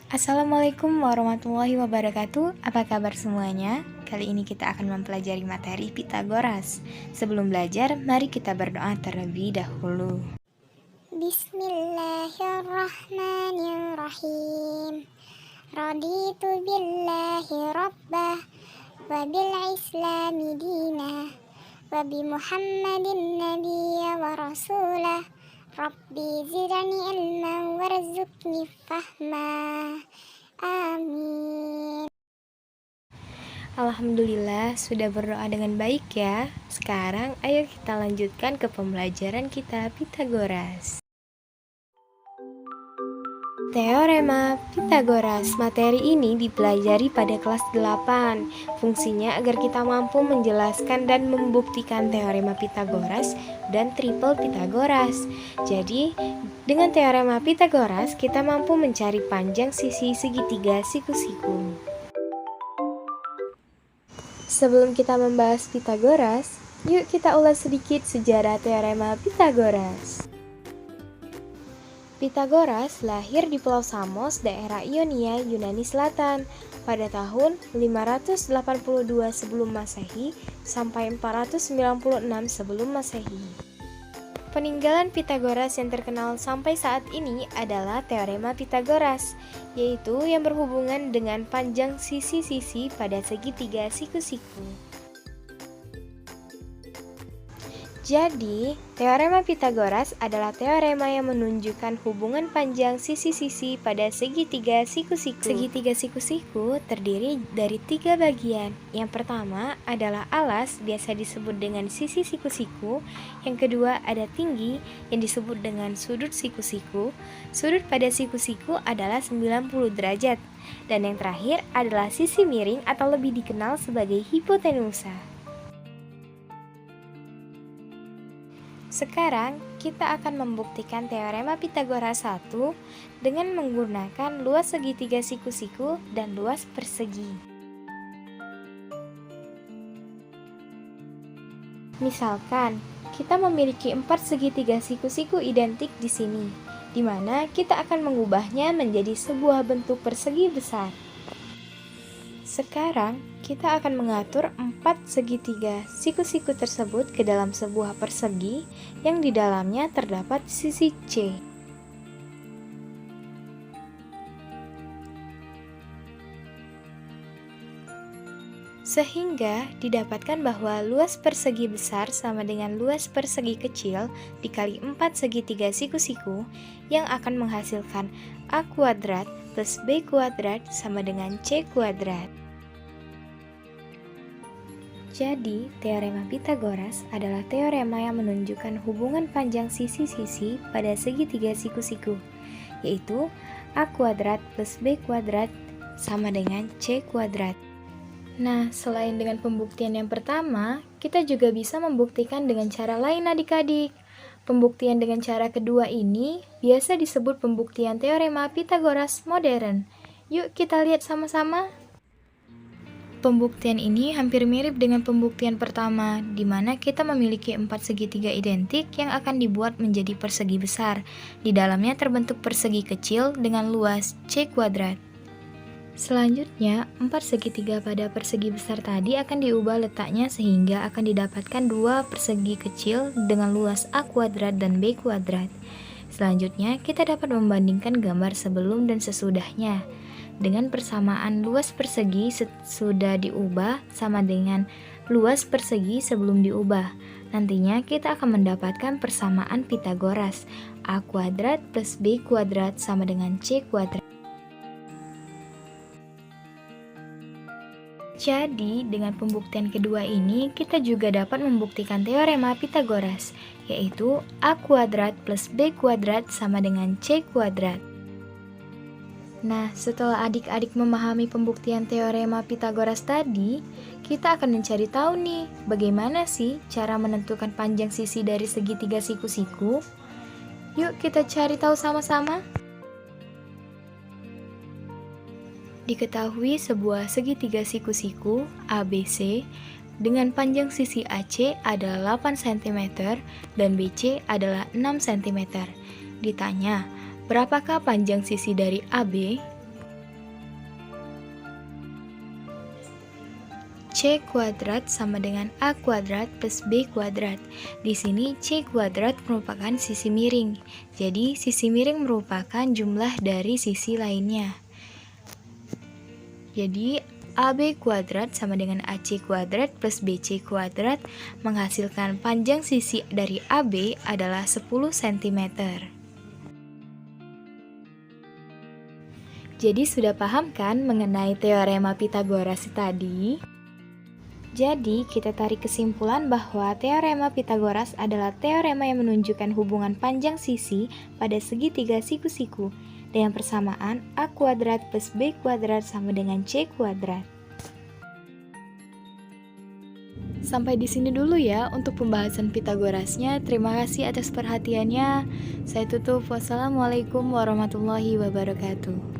Assalamualaikum warahmatullahi wabarakatuh. Apa kabar semuanya? Kali ini kita akan mempelajari materi Pitagoras. Sebelum belajar, mari kita berdoa terlebih dahulu. Bismillahirrahmanirrahim. Raditu billahi rabbah wa bil islami dinah wa bi Muhammadin nabiyya wa rasulah. Rabbi zidni ilman warzuqni fahma. Amin. Alhamdulillah sudah berdoa dengan baik ya. Sekarang ayo kita lanjutkan ke pembelajaran kita Pitagoras. Teorema Pitagoras. Materi ini dipelajari pada kelas 8. Fungsinya agar kita mampu menjelaskan dan membuktikan teorema Pitagoras dan triple Pitagoras. Jadi, dengan teorema Pitagoras kita mampu mencari panjang sisi segitiga siku-siku. Sebelum kita membahas Pitagoras, yuk kita ulas sedikit sejarah teorema Pitagoras. Pitagoras lahir di Pulau Samos, daerah Ionia, Yunani Selatan, pada tahun 582 sebelum Masehi sampai 496 sebelum Masehi. Peninggalan Pitagoras yang terkenal sampai saat ini adalah teorema Pitagoras, yaitu yang berhubungan dengan panjang sisi-sisi pada segitiga siku-siku. Jadi, teorema Pitagoras adalah teorema yang menunjukkan hubungan panjang sisi-sisi pada segitiga siku-siku. Segitiga siku-siku terdiri dari 3 bagian. Yang pertama adalah alas, biasa disebut dengan sisi siku-siku. Yang kedua ada tinggi, yang disebut dengan sudut siku-siku. Sudut pada siku-siku adalah 90 derajat. Dan yang terakhir adalah sisi miring atau lebih dikenal sebagai hipotenusa. Sekarang, kita akan membuktikan teorema Pitagoras 1 dengan menggunakan luas segitiga siku-siku dan luas persegi. Misalkan, kita memiliki 4 segitiga siku-siku identik di sini, di mana kita akan mengubahnya menjadi sebuah bentuk persegi besar. Sekarang, kita akan mengatur 4 segitiga siku-siku tersebut ke dalam sebuah persegi yang di dalamnya terdapat sisi C. Sehingga didapatkan bahwa luas persegi besar sama dengan luas persegi kecil dikali 4 segitiga siku-siku yang akan menghasilkan A kuadrat plus B kuadrat sama dengan C kuadrat. Jadi, teorema Pitagoras adalah teorema yang menunjukkan hubungan panjang sisi-sisi pada segitiga siku-siku, yaitu A kuadrat plus B kuadrat sama dengan C kuadrat. Nah, selain dengan pembuktian yang pertama, kita juga bisa membuktikan dengan cara lain adik-adik. Pembuktian dengan cara kedua ini biasa disebut pembuktian teorema Pitagoras modern. Yuk kita lihat sama-sama. Pembuktian ini hampir mirip dengan pembuktian pertama, di mana kita memiliki 4 segitiga identik yang akan dibuat menjadi persegi besar. Di dalamnya terbentuk persegi kecil dengan luas C kuadrat. Selanjutnya, 4 segitiga pada persegi besar tadi akan diubah letaknya sehingga akan didapatkan 2 persegi kecil dengan luas A kuadrat dan B kuadrat. Selanjutnya, kita dapat membandingkan gambar sebelum dan sesudahnya. Dengan persamaan luas persegi sudah diubah sama dengan luas persegi sebelum diubah. Nantinya kita akan mendapatkan persamaan Pitagoras. A kuadrat plus B kuadrat sama dengan C kuadrat. Jadi, dengan pembuktian kedua ini, kita juga dapat membuktikan teorema Pitagoras, yaitu A kuadrat plus B kuadrat sama dengan C kuadrat. Nah, setelah adik-adik memahami pembuktian teorema Pitagoras tadi, kita akan mencari tahu nih, bagaimana sih cara menentukan panjang sisi dari segitiga siku-siku? Yuk kita cari tahu sama-sama. Diketahui sebuah segitiga siku-siku ABC dengan panjang sisi AC adalah 8 cm dan BC adalah 6 cm. Ditanya, berapakah panjang sisi dari AB? C kuadrat sama dengan A kuadrat plus B kuadrat. Di sini C kuadrat merupakan sisi miring. Jadi sisi miring merupakan jumlah dari sisi lainnya. Jadi AB kuadrat sama dengan AC kuadrat plus BC kuadrat menghasilkan panjang sisi dari AB adalah 10 cm. Jadi sudah paham kan mengenai teorema Pythagoras tadi? Jadi kita tarik kesimpulan bahwa teorema Pythagoras adalah teorema yang menunjukkan hubungan panjang sisi pada segitiga siku-siku dengan persamaan A kuadrat plus B kuadrat sama dengan C kuadrat. Sampai di sini dulu ya untuk pembahasan Pythagorasnya. Terima kasih atas perhatiannya. Saya tutup. Wassalamualaikum warahmatullahi wabarakatuh.